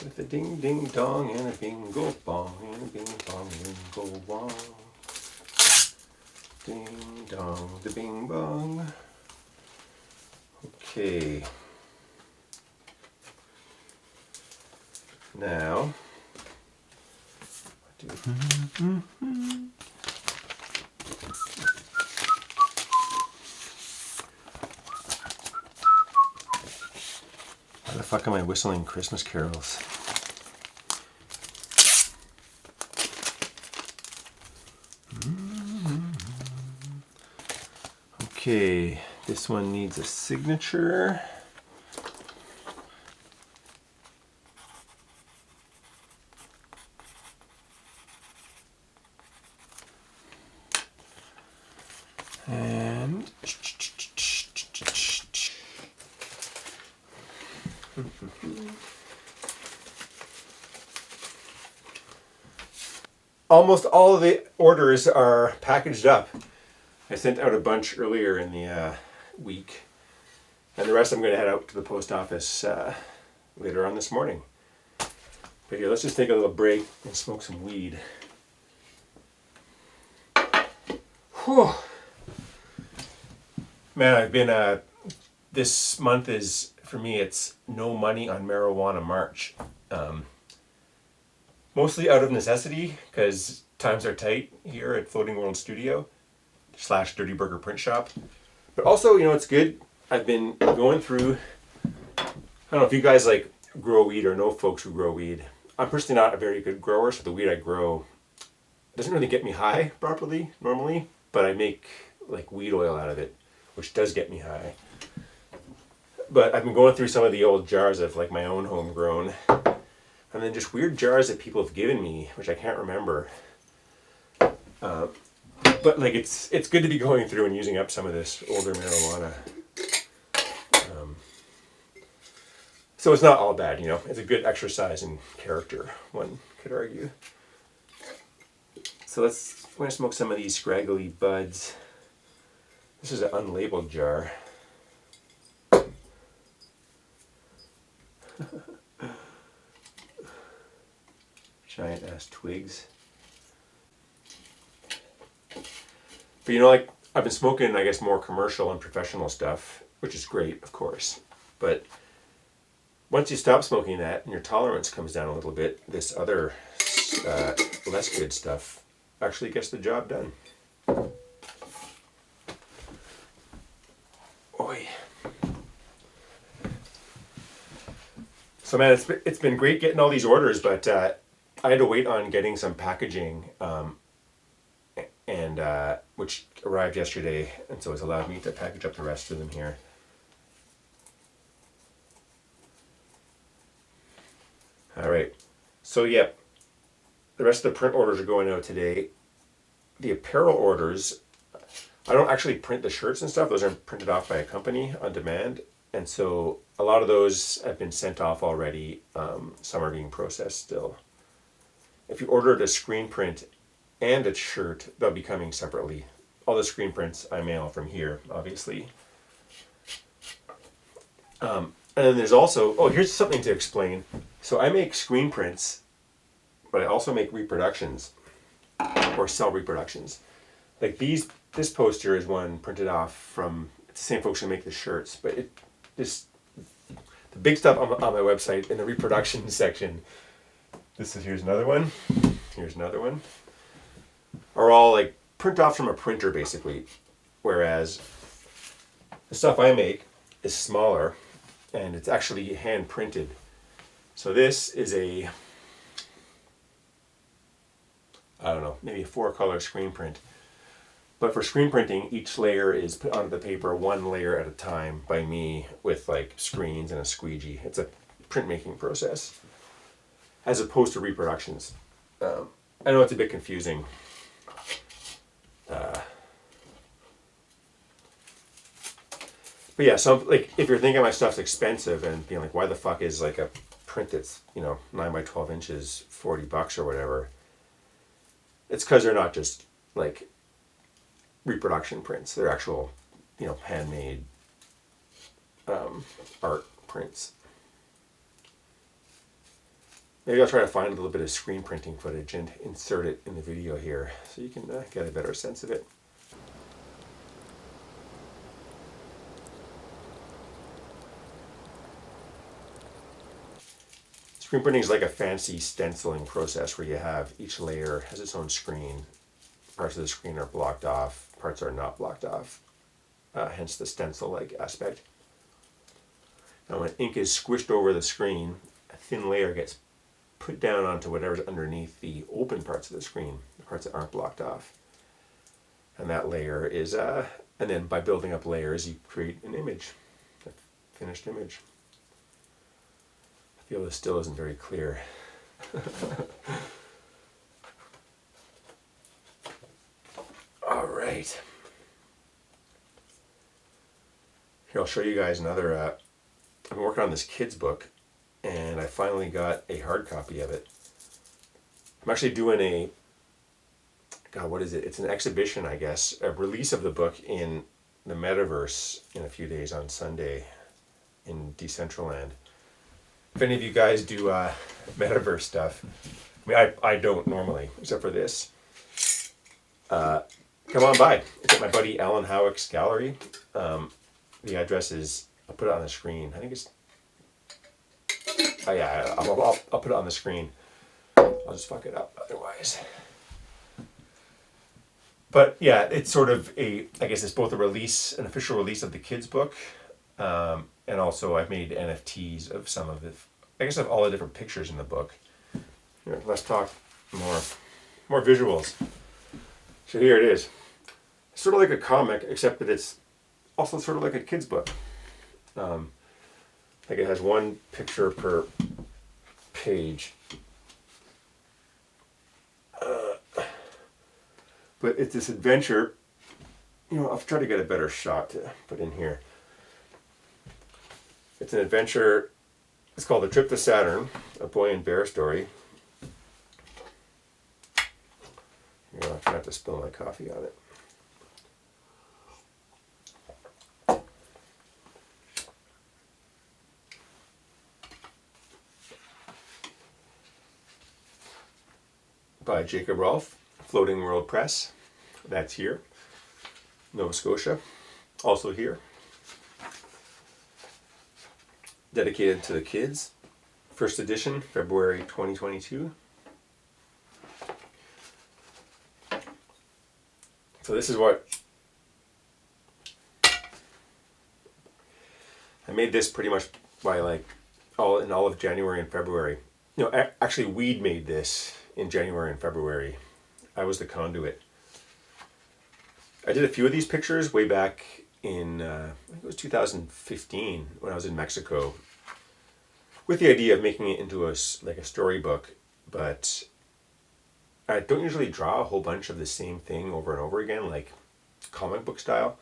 With a ding ding dong and a bingo bong and a bing bong bingo bong. Ding dong, the bing bong. Okay. Now, why the fuck am I whistling Christmas carols? Okay, this one needs a signature. And almost all of the orders are packaged up. I sent out a bunch earlier in the week, and the rest I'm going to head out to the post office later on this morning. But here, let's just take a little break and smoke some weed. Whew. Man, I've been, this month is, for me, it's no money on marijuana March. Mostly out of necessity, because times are tight here at Floating World Studio / Dirty Burger Print Shop. But also, you know, it's good. I've been going through, I don't know if you guys like grow weed or know folks who grow weed. I'm personally not a very good grower, so the weed I grow doesn't really get me high properly normally, but I make like weed oil out of it, which does get me high. But I've been going through some of the old jars of like my own homegrown, and then just weird jars that people have given me, which I can't remember. But like it's good to be going through and using up some of this older marijuana. So it's not all bad, you know. It's a good exercise in character, one could argue. So I'm going to smoke some of these scraggly buds. This is an unlabeled jar. Giant ass twigs. But you know, like I've been smoking, I guess, more commercial and professional stuff, which is great, of course. But once you stop smoking that and your tolerance comes down a little bit, this other less good stuff actually gets the job done. Oi. So man, it's been great getting all these orders, but I had to wait on getting some packaging, and which arrived yesterday, and so it's allowed me to package up the rest of them here. All right, so yeah, the rest of the print orders are going out today. The apparel orders, I don't actually print the shirts and stuff. Those are printed off by a company on demand, and so a lot of those have been sent off already. Some are being processed still. If you ordered a screen print and a shirt, they'll be coming separately. All the screen prints I mail from here, obviously. And then there's also, here's something to explain. So I make screen prints, but I also make reproductions, or sell reproductions. Like this poster is one printed off from, it's the same folks who make the shirts, but the big stuff on my website in the reproduction section, here's another one, here's another one, are all like print off from a printer basically, whereas the stuff I make is smaller and it's actually hand printed. So this is I don't know, maybe a 4-color screen print. But for screen printing, each layer is put onto the paper one layer at a time by me with like screens and a squeegee. It's a printmaking process as opposed to reproductions. I know it's a bit confusing. But yeah, so like if you're thinking my stuff's expensive and being like, why the fuck is like a print that's, 9 by 12 inches, $40 or whatever, it's because they're not just like reproduction prints. They're actual, handmade art prints. Maybe I'll try to find a little bit of screen printing footage and insert it in the video here so you can get a better sense of it. Screen printing is like a fancy stenciling process where you have each layer has its own screen. Parts of the screen are blocked off, parts are not blocked off, hence the stencil-like aspect. Now when ink is squished over the screen, a thin layer gets put down onto whatever's underneath the open parts of the screen, the parts that aren't blocked off. And that layer is, and then by building up layers, you create an image, a finished image. I feel this still isn't very clear. All right. Here, I'll show you guys another, I've been working on this kid's book, and I finally got a hard copy of it. I'm actually doing a, God, what is it? It's an exhibition, I guess, a release of the book in the metaverse in a few days on Sunday in Decentraland. If any of you guys do metaverse stuff, I mean, I don't normally, except for this. Come on by. It's at my buddy Alan Howick's gallery. The address is, I'll put it on the screen. I think it's, oh yeah, I'll put it on the screen. I'll just fuck it up otherwise. But yeah, it's sort of a, I guess it's both a release, an official release of the kids' book, and also I've made NFTs of some of the, I guess of all the different pictures in the book. Here, let's talk more visuals. So here it is. It's sort of like a comic, except that it's also sort of like a kid's book. Like it has one picture per page. But it's this adventure. You know, I'll try to get a better shot to put in here. It's an adventure. It's called The Trip to Saturn, a boy and bear story. Here, I'll try not to spill my coffee on it. By Jacob Rolfe, Floating World Press. That's here. Nova Scotia. Also here. Dedicated to the kids. First edition, February 2022. So this is what I made this pretty much by like all of January and February. You know, actually Weed made this in January and February. I was the conduit. I did a few of these pictures way back in, I think it was 2015 when I was in Mexico, with the idea of making it into a storybook, but I don't usually draw a whole bunch of the same thing over and over again, like comic book style.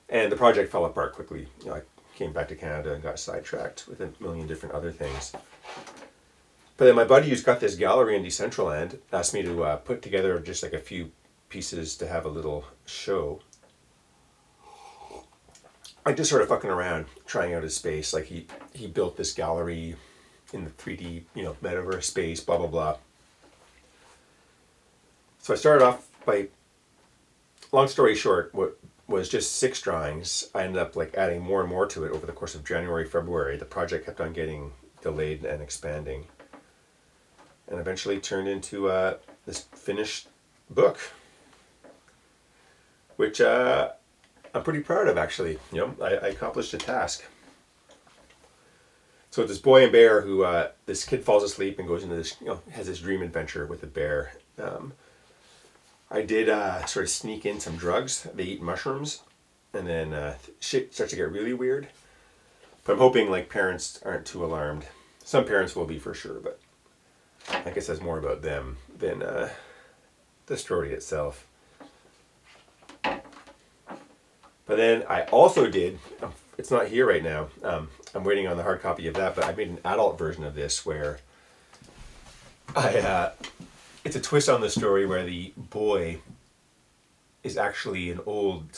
And the project fell apart quickly. You know, I came back to Canada and got sidetracked with a million different other things. But then my buddy who's got this gallery in Decentraland asked me to put together just like a few pieces to have a little show. I just sort of fucking around, trying out his space. Like he built this gallery in the 3D, you know, metaverse space, blah, blah, blah. So I started off by, long story short, what was just 6 drawings. I ended up like adding more and more to it over the course of January, February. The project kept on getting delayed and expanding. And eventually turned into this finished book, which I'm pretty proud of, actually. You know, I accomplished a task. So it's this boy and bear who, this kid falls asleep and goes into this, you know, has this dream adventure with a bear. I did sort of sneak in some drugs. They eat mushrooms, and then shit starts to get really weird. But I'm hoping like parents aren't too alarmed. Some parents will be for sure, but I guess that's more about them than the story itself. But then I also did, it's not here right now, I'm waiting on the hard copy of that, but I made an adult version of this where it's a twist on the story where the boy is actually an old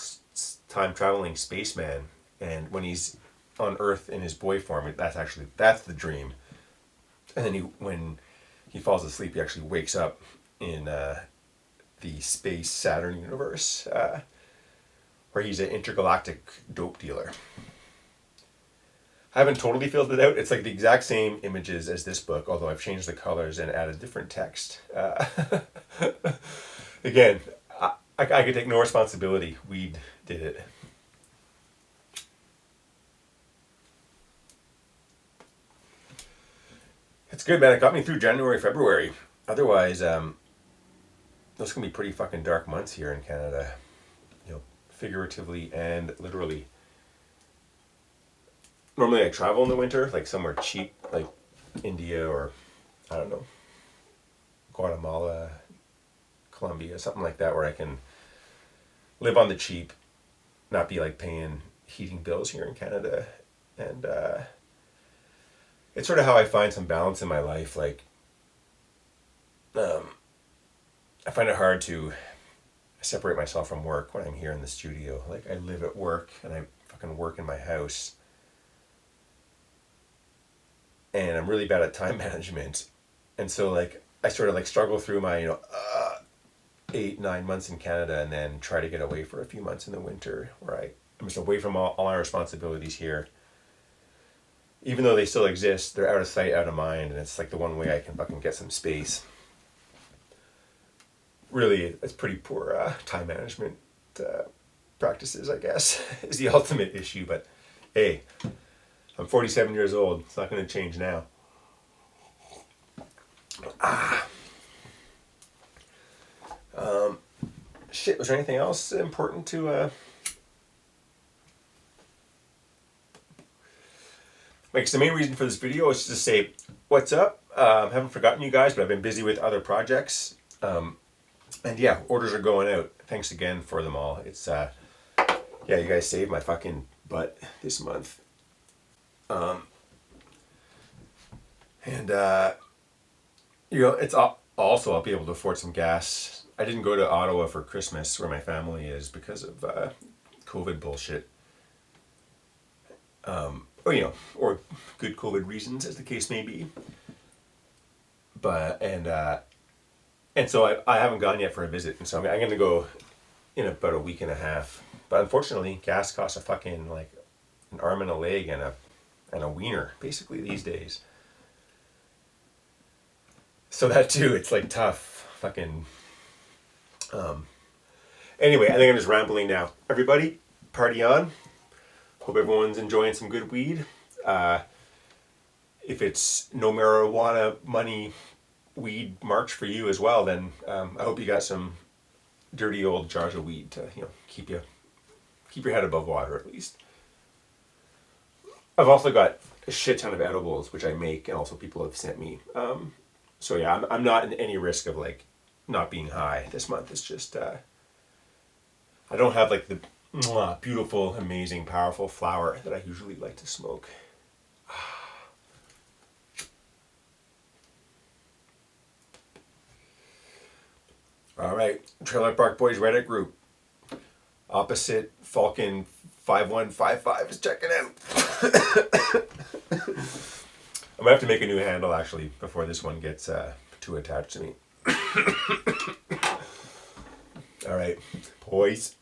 time-traveling spaceman, and when he's on Earth in his boy form, that's the dream. And then when he falls asleep, he actually wakes up in the space Saturn universe, where he's an intergalactic dope dealer. I haven't totally filled it out. It's like the exact same images as this book, although I've changed the colors and added different text. Again, I could take no responsibility. Weed did it. It's good, man. It got me through January, February. Otherwise, those can be pretty fucking dark months here in Canada. You know, figuratively and literally. Normally I travel in the winter, like somewhere cheap, like India or, I don't know, Guatemala, Colombia, something like that, where I can live on the cheap, not be like paying heating bills here in Canada. And it's sort of how I find some balance in my life. Like, I find it hard to separate myself from work when I'm here in the studio. Like, I live at work and I fucking work in my house. And I'm really bad at time management. And so, like, I sort of like struggle through my, 8-9 months in Canada and then try to get away for a few months in the winter where I'm just away from all my responsibilities here. Even though they still exist, they're out of sight, out of mind, and it's like the one way I can fucking get some space. Really, it's pretty poor time management practices, I guess, is the ultimate issue. But hey, I'm 47 years old. It's not going to change now. Shit, was there anything else important to... Like, the main reason for this video is to say, what's up? Haven't forgotten you guys, but I've been busy with other projects. And yeah, orders are going out. Thanks again for them all. It's, yeah, you guys saved my fucking butt this month. It's also, I'll be able to afford some gas. I didn't go to Ottawa for Christmas, where my family is, because of COVID bullshit. Or good COVID reasons, as the case may be. But, and so I haven't gone yet for a visit, and so I'm going to go in about a week and a half. But unfortunately, gas costs a fucking, like, an arm and a leg and a wiener, basically, these days. So that too, it's like tough. Fucking. Anyway, I think I'm just rambling now. Everybody, party on. Hope everyone's enjoying some good weed. If it's no marijuana money weed March for you as well, then I hope you got some dirty old jars of weed to keep your head above water at least. I've also got a shit ton of edibles which I make and also people have sent me. So yeah, I'm not in any risk of like not being high this month. It's just I don't have like the beautiful, amazing, powerful flower that I usually like to smoke. All right, Trailer Park Boys Reddit group. Opposite Falcon 5155 is checking out. I'm gonna have to make a new handle actually before this one gets too attached to me. All right, boys.